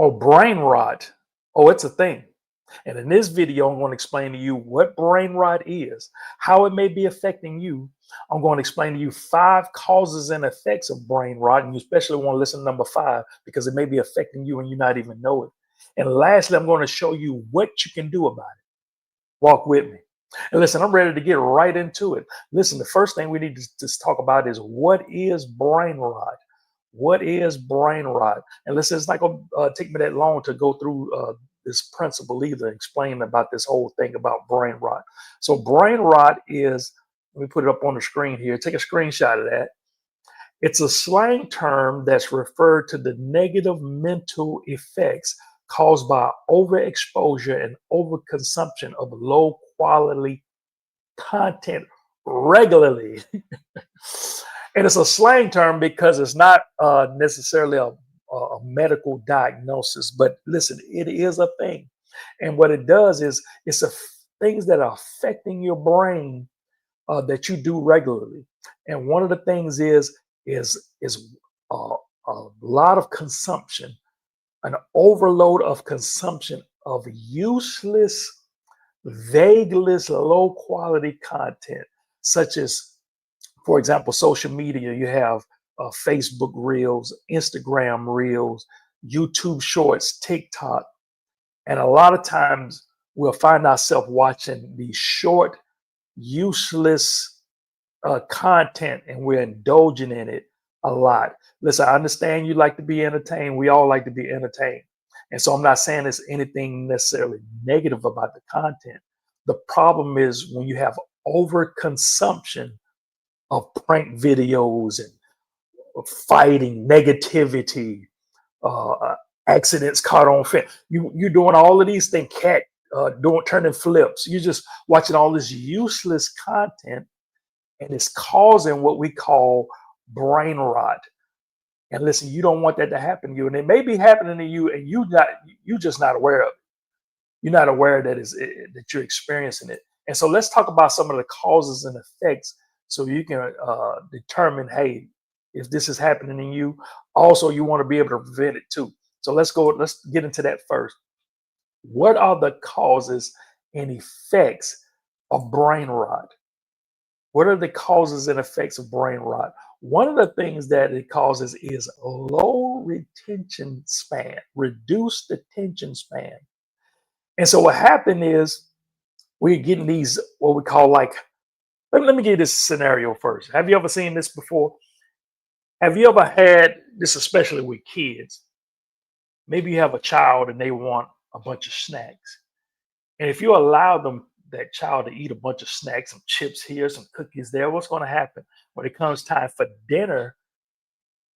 Oh, brain rot. Oh, it's a thing. And in this video, I'm going to explain to you what brain rot is, how it may be affecting you. I'm going to explain to you 5 causes and effects of brain rot. And you especially want to listen to number 5 because it may be affecting you and you not even know it. And lastly, I'm going to show you what you can do about it. Walk with me. And listen, I'm ready to get right into it. Listen, the first thing we need to just talk about is what is brain rot? What is brain rot? And listen, it's not going to take me that long to go through this principle either, explain about this whole thing about brain rot. So brain rot is, let me put it up on the screen here. Take a screenshot of that. It's a slang term that's referred to the negative mental effects caused by overexposure and overconsumption of low quality content regularly. And it's a slang term because it's not necessarily a medical diagnosis, but listen, it is a thing. And what it does is it's things that are affecting your brain that you do regularly. And one of the things is a lot of consumption, an overload of consumption of useless, vagueless, low quality content, such as, for example, social media. You have Facebook Reels, Instagram Reels, YouTube Shorts, TikTok. And a lot of times we'll find ourselves watching these short, useless content, and we're indulging in it a lot. Listen, I understand you like to be entertained. We all like to be entertained. And so I'm not saying there's anything necessarily negative about the content. The problem is when you have overconsumption of prank videos and fighting, negativity, accidents caught on film. You're doing all of these things, turning flips. You're just watching all this useless content, and it's causing what we call brain rot. And listen, you don't want that to happen to you, and it may be happening to you, and you're just not aware of it. You're not aware that you're experiencing it. And so let's talk about some of the causes and effects, so you can determine, hey, if this is happening to you. Also, you want to be able to prevent it too. So let's get into that first. What are the causes and effects of brain rot? What are the causes and effects of brain rot? One of the things that it causes is low retention span, reduced attention span. And so what happened is we're getting these, what we call like, let me give you this scenario first. Have you ever seen this before? Have you ever had this, especially with kids? Maybe you have a child and they want a bunch of snacks. And if you allow that child to eat a bunch of snacks, some chips here, some cookies there, what's going to happen when it comes time for dinner?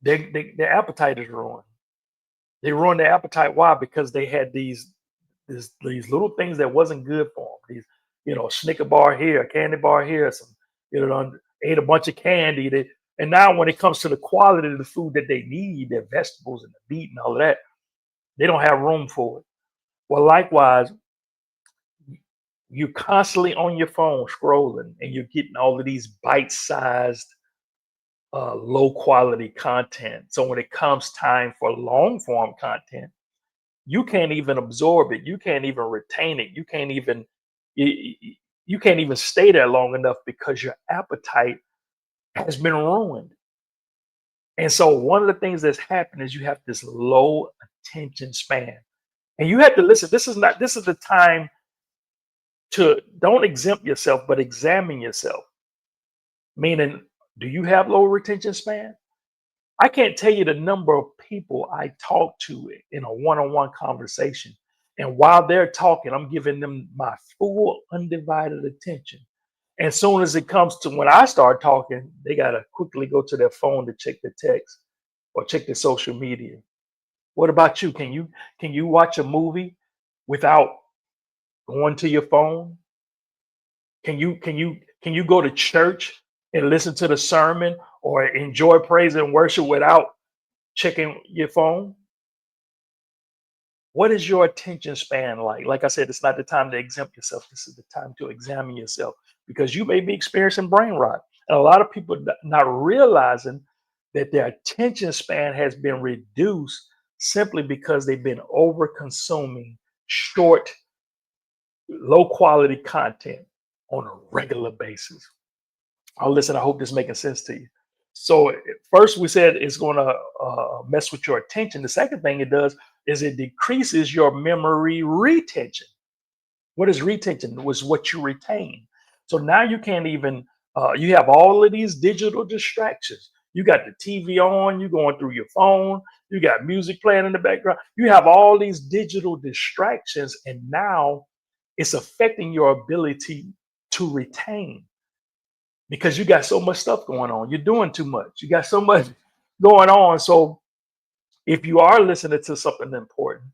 Their appetite is ruined. They ruin their appetite. Why? Because they had these little things that wasn't good for them. These, a Snicker bar here, a candy bar here, some, ate a bunch of candy. And now when it comes to the quality of the food that they need, their vegetables and the meat and all of that, they don't have room for it. Well, likewise, you're constantly on your phone scrolling, and you're getting all of these bite-sized, low quality content. So when it comes time for long form content, you can't even absorb it. You can't even retain it. You can't even stay there long enough because your appetite has been ruined. And so one of the things that's happened is you have this low attention span, and you have to listen. This is the time to don't exempt yourself, but examine yourself. Meaning, do you have low retention span? I can't tell you the number of people I talk to in a one-on-one conversation. And while they're talking, I'm giving them my full undivided attention. As soon as it comes to when I start talking, they got to quickly go to their phone to check the text or check the social media. What about you? Can you watch a movie without going to your phone? Can you go to church and listen to the sermon or enjoy praise and worship without checking your phone? What is your attention span like? Like I said, it's not the time to exempt yourself. This is the time to examine yourself, because you may be experiencing brain rot. And a lot of people not realizing that their attention span has been reduced simply because they've been over consuming short, low quality content on a regular basis. Oh, listen, I hope this is making sense to you. So first we said it's going to mess with your attention. The second thing it does is it decreases your memory retention. What is retention? Was what you retain. So now you can't even, you have all of these digital distractions. You got the TV on, you going through your phone, you got music playing in the background. You have all these digital distractions, and now it's affecting your ability to retain because you got so much stuff going on. You're doing too much. You got so much going on. So if you are listening to something important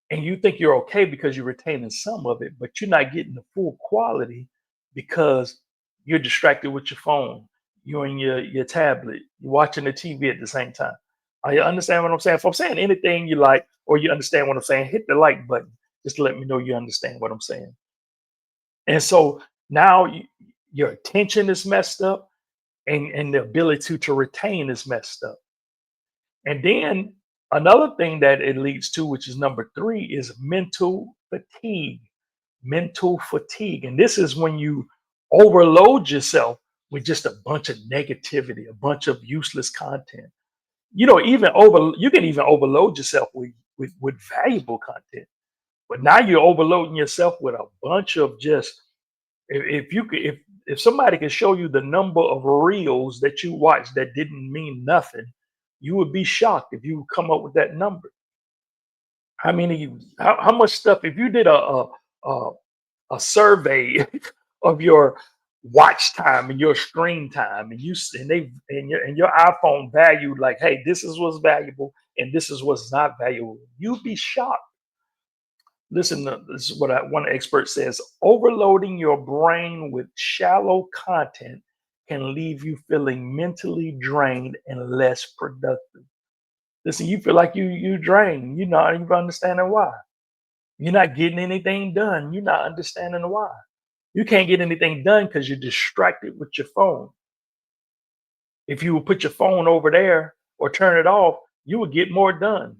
and you think you're okay because you're retaining some of it, but you're not getting the full quality because you're distracted with your phone, you're in your tablet, you're watching the TV at the same time. You understand what I'm saying? If I'm saying anything you like or you understand what I'm saying, hit the like button just to let me know you understand what I'm saying. And so now your attention is messed up and the ability to retain is messed up. And then another thing that it leads to, which is number three, is mental fatigue. Mental fatigue. And this is when you overload yourself with just a bunch of negativity, a bunch of useless content. You know, you can even overload yourself with valuable content. But now you're overloading yourself with a bunch of just if you could if somebody could show you the number of reels that you watched that didn't mean nothing, you would be shocked if you would come up with that number. How many how much stuff if you did a, a survey of your watch time and your screen time and your iPhone valued like, hey, this is what's valuable and this is what's not valuable, you'd be shocked. Listen, this is what one expert says: overloading your brain with shallow content can leave you feeling mentally drained and less productive. Listen, you feel like you drained. You're not even understanding why. You're not getting anything done. You're not understanding why. You can't get anything done because you're distracted with your phone. If you would put your phone over there or turn it off, you would get more done.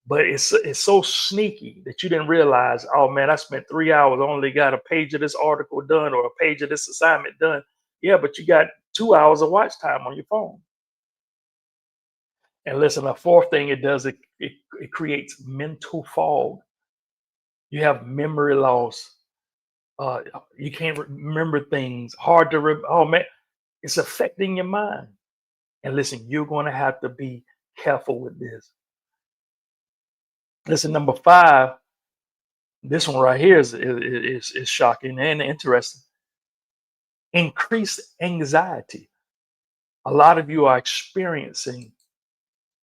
But it's so sneaky that you didn't realize, oh man, I spent 3 hours, only got a page of this article done or a page of this assignment done. Yeah, but you got 2 hours of watch time on your phone. And listen, a fourth thing it does, it creates mental fog. You have memory loss. You can't remember things. Hard to oh man, it's affecting your mind. And listen, you're going to have to be careful with this. Listen, number five, this one right here is shocking and interesting. Increased anxiety. A lot of you are experiencing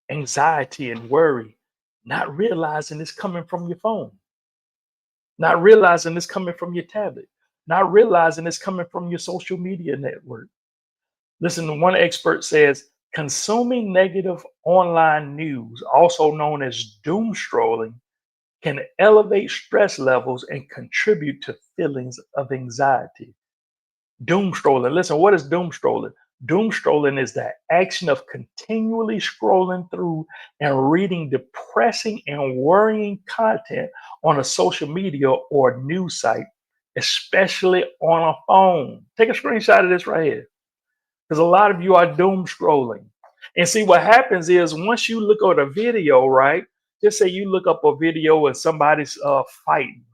anxiety and worry, not realizing it's coming from your phone, not realizing it's coming from your tablet, not realizing it's coming from your social media network. Listen, one expert says consuming negative online news, also known as doom scrolling, can elevate stress levels and contribute to feelings of anxiety. Doom scrolling. Listen, what is doom scrolling? Doom scrolling is the action of continually scrolling through and reading depressing and worrying content on a social media or news site, especially on a phone. Take a screenshot of this right here because a lot of you are doom scrolling. And see, what happens is once you look at a video, right? Just say you look up a video and somebody's fighting,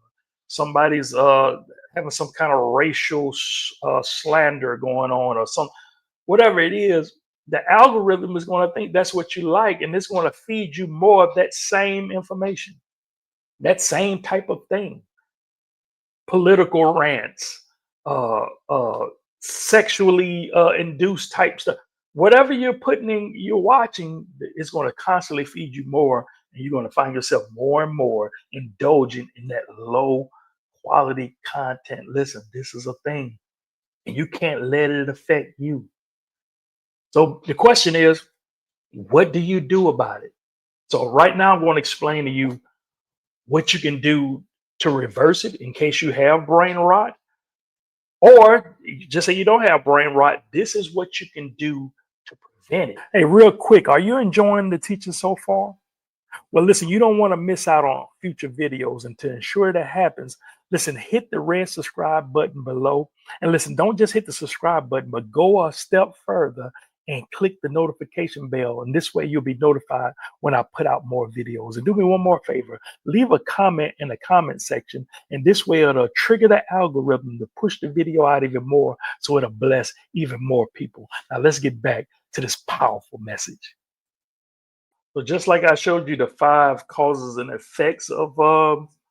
somebody's having some kind of racial slander going on, or some whatever it is. The algorithm is going to think that's what you like, and it's going to feed you more of that same information, that same type of thing. Political rants, uh, uh, sexually induced type stuff. Whatever you're putting in, you're watching, it's going to constantly feed you more, and you're going to find yourself more and more indulging in that low quality content. Listen, this is a thing, and you can't let it affect you. So the question is, what do you do about it? So right now, I'm going to explain to you what you can do to reverse it in case you have brain rot. Or just say you don't have brain rot, this is what you can do to prevent it. Hey, real quick, are you enjoying the teaching so far? Well, listen, you don't want to miss out on future videos. And to ensure that happens, listen, hit the red subscribe button below. And listen, don't just hit the subscribe button, but go a step further and click the notification bell. And this way you'll be notified when I put out more videos. And do me one more favor, leave a comment in the comment section. And this way it'll trigger the algorithm to push the video out even more, so it'll bless even more people. Now let's get back to this powerful message. So just like I showed you the 5 causes and effects of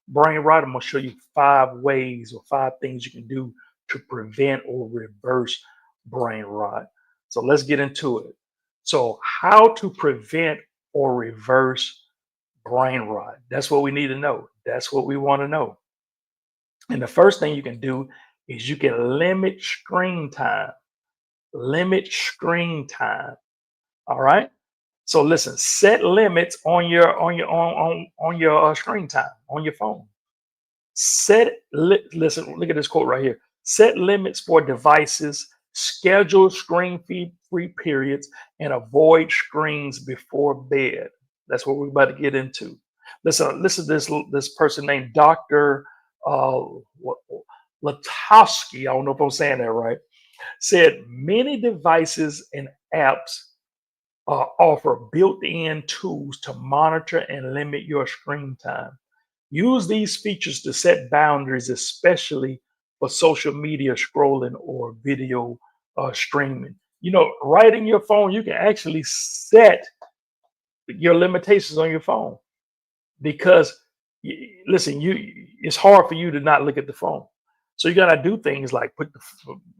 brain rot, I'm going to show you 5 ways or 5 things you can do to prevent or reverse brain rot. So let's get into it. So how to prevent or reverse brain rot? That's what we need to know. That's what we want to know. And the first thing you can do is you can limit screen time. Limit screen time. All right. So listen, set limits on your screen time on your phone. Listen, look at this quote right here. Set limits for devices, schedule screen-free periods, and avoid screens before bed. That's what we're about to get into. Listen, this person named Dr. Latowski, I don't know if I'm saying that right, said many devices and apps offer built-in tools to monitor and limit your screen time. Use these features to set boundaries, especially for social media scrolling or video streaming. You know, right in your phone, you can actually set your limitations on your phone, because listen, it's hard for you to not look at the phone. So you gotta do things like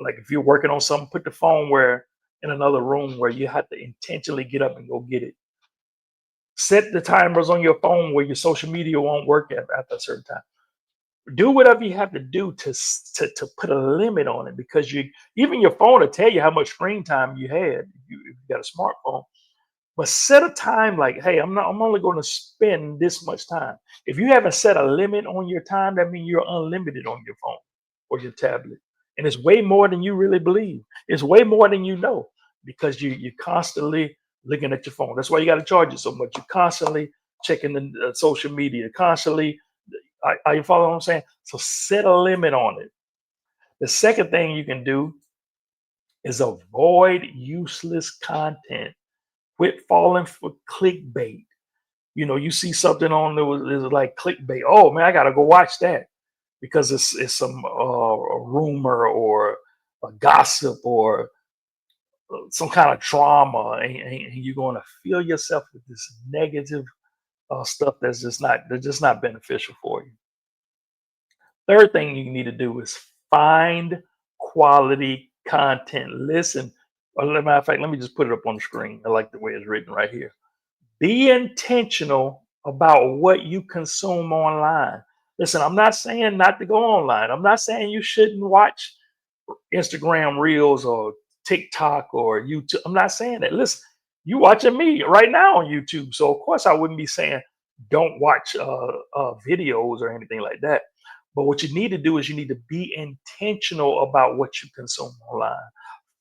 like if you're working on something, put the phone where in another room where you have to intentionally get up and go get it. Set the timers on your phone where your social media won't work after a certain time. Do whatever you have to do to put a limit on it, because even your phone will tell you how much screen time you had if you got a smartphone. But set a time like, hey, I'm only going to spend this much time. If you haven't set a limit on your time, that means you're unlimited on your phone or your tablet. And it's way more than you really believe. It's way more than you know, because you're constantly looking at your phone. That's why you got to charge it so much. You're constantly checking the social media, constantly. Are you following what I'm saying? So set a limit on it. The second thing you can do is avoid useless content. Quit falling for clickbait. You know, you see something on there is like clickbait. Oh man, I gotta go watch that because it's some a rumor or a gossip or some kind of drama, and you're going to fill yourself with this negative stuff that's just not beneficial for you. Third thing you need to do is find quality content. Listen, as a matter of fact, let me just put it up on the screen. I like the way it's written right here. Be intentional about what you consume online. Listen, I'm not saying not to go online. I'm not saying you shouldn't watch Instagram Reels or TikTok or YouTube. I'm not saying that. Listen, you watching me right now on YouTube, so of course I wouldn't be saying don't watch videos or anything like that. But what you need to do is you need to be intentional about what you consume online.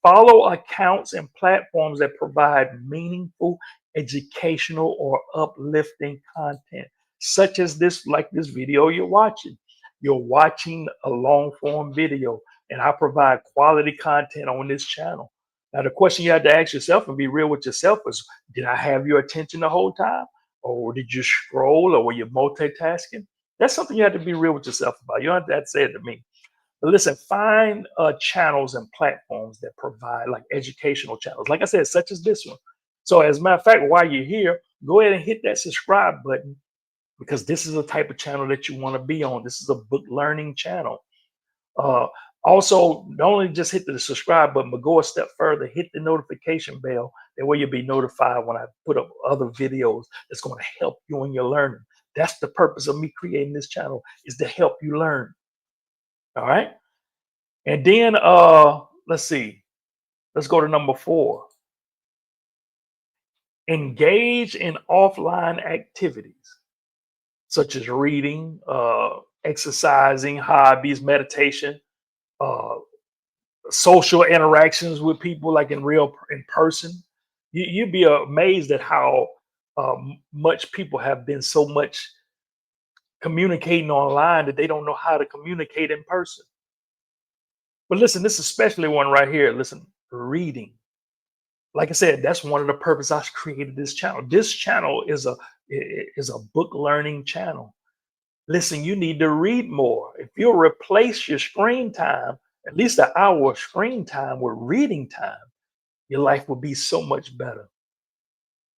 Follow accounts and platforms that provide meaningful, educational, or uplifting content, such as like this video you're watching. You're watching a long form video, and I provide quality content on this channel. Now, the question you have to ask yourself and be real with yourself is, did I have your attention the whole time? Or did you scroll, or were you multitasking? That's something you have to be real with yourself about. You don't have to say it to me. But listen, find channels and platforms that provide like educational channels, like I said, such as this one. So, as a matter of fact, while you're here, go ahead and hit that subscribe button, because this is the type of channel that you want to be on. This is a book learning channel. Uh, Also, not only just hit the subscribe button, but go a step further, hit the notification bell. That way you'll be notified when I put up other videos that's going to help you in your learning. That's the purpose of me creating this channel, is to help you learn. All right. And then let's see. Let's go to number 4. Engage in offline activities such as reading, exercising, hobbies, meditation, uh, social interactions with people like in person. You'd be amazed at how much people have been so much communicating online that they don't know how to communicate in person. But listen, this is especially one right here. Listen, reading. Like I said, that's one of the purpose I created this channel. This channel is a book learning channel. Listen, you need to read more. If you'll replace your screen time, at least an hour of screen time with reading time, your life will be so much better.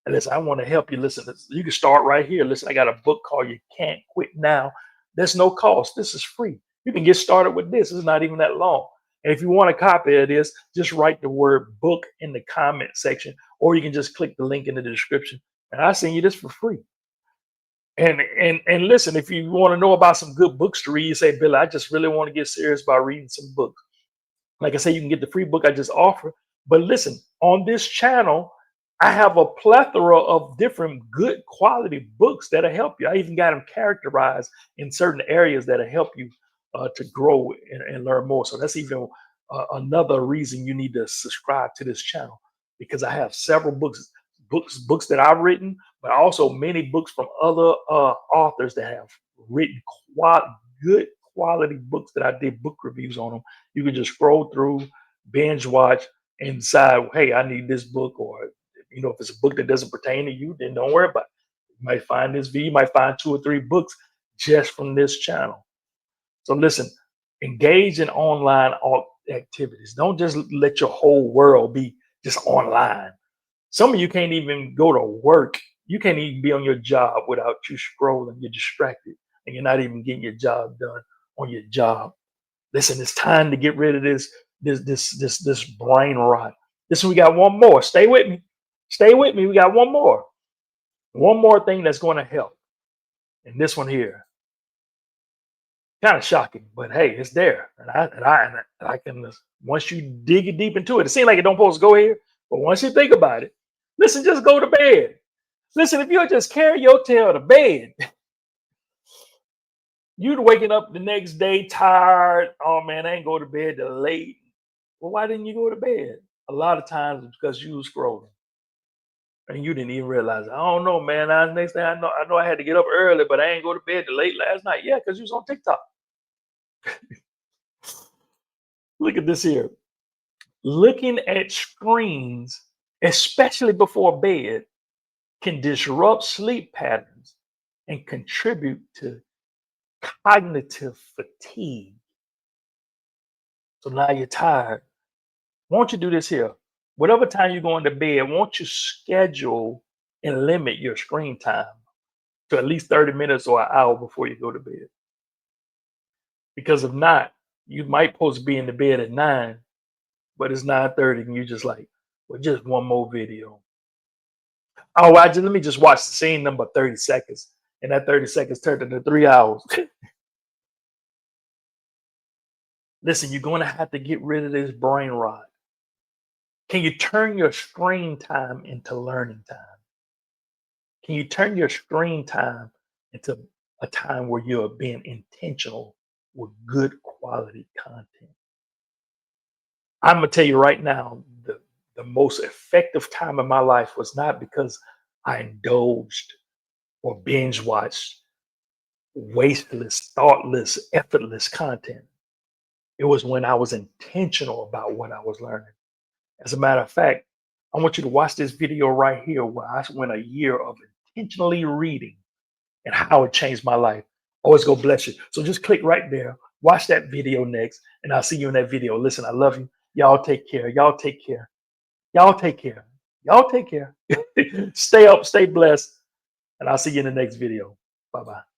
And listen, I want to help you. Listen, you can start right here. Listen, I got a book called You Can't Quit Now. There's no cost. This is free. You can get started with this. It's not even that long. And if you want a copy of this, just write the word book in the comment section, or you can just click the link in the description. And I'll send you this for free. And listen, if you want to know about some good books to read, you say, Billy, I just really want to get serious about reading some books. Like I say, you can get the free book I just offer. But listen, on this channel, I have a plethora of different good quality books that'll help you. I even got them characterized in certain areas that'll help you to grow and learn more. So that's even another reason you need to subscribe to this channel, because I have several books that I've written, but also many books from other authors that have written good quality books that I did book reviews on them. You can just scroll through, binge watch, and decide, hey, I need this book. Or if it's a book that doesn't pertain to you, then don't worry about it. You might find this video, you might find 2 or 3 books just from this channel. So listen, engage in online activities. Don't just let your whole world be just online. Some of you can't even go to work. You can't even be on your job without you scrolling. You're distracted and you're not even getting your job done on your job. Listen, it's time to get rid of this brain rot. Listen, we got one more. Stay with me. Stay with me. We got one more. One more thing that's going to help. And this one here. Kind of shocking, but hey, it's there. And I can, once you dig it deep into it, it seems like it don't supposed to go here, but once you think about it, listen, just go to bed. Listen, if you'll just carry your tail to bed, you'd waking up the next day tired. Oh man, I ain't go to bed till late. Well, why didn't you go to bed? A lot of times it's because you was scrolling and you didn't even realize it. I don't know, man. Next thing I know I had to get up early, but I ain't go to bed till late last night. Yeah, because you was on TikTok. Look at this here. Looking at screens, especially before bed, can disrupt sleep patterns and contribute to cognitive fatigue. So now you're tired. Won't you do this here? Whatever time you're going to bed, won't you schedule and limit your screen time to at least 30 minutes or an hour before you go to bed? Because if not, you might supposed to be in the bed at 9, but it's 9:30 and you're just like, well, just one more video. Oh, let me just watch the scene number 30 seconds. And that 30 seconds turned into 3 hours. Listen, you're going to have to get rid of this brain rot. Can you turn your screen time into learning time? Can you turn your screen time into a time where you're being intentional with good quality content? I'm going to tell you right now, the most effective time of my life was not because I indulged or binge watched wasteless, thoughtless, effortless content. It was when I was intentional about what I was learning. As a matter of fact, I want you to watch this video right here where I spent a year of intentionally reading and how it changed my life. Always go bless you. So just click right there, watch that video next, and I'll see you in that video. Listen, I love you. Y'all take care. Y'all take care. Y'all take care. Y'all take care. Stay up, stay blessed, and I'll see you in the next video. Bye-bye.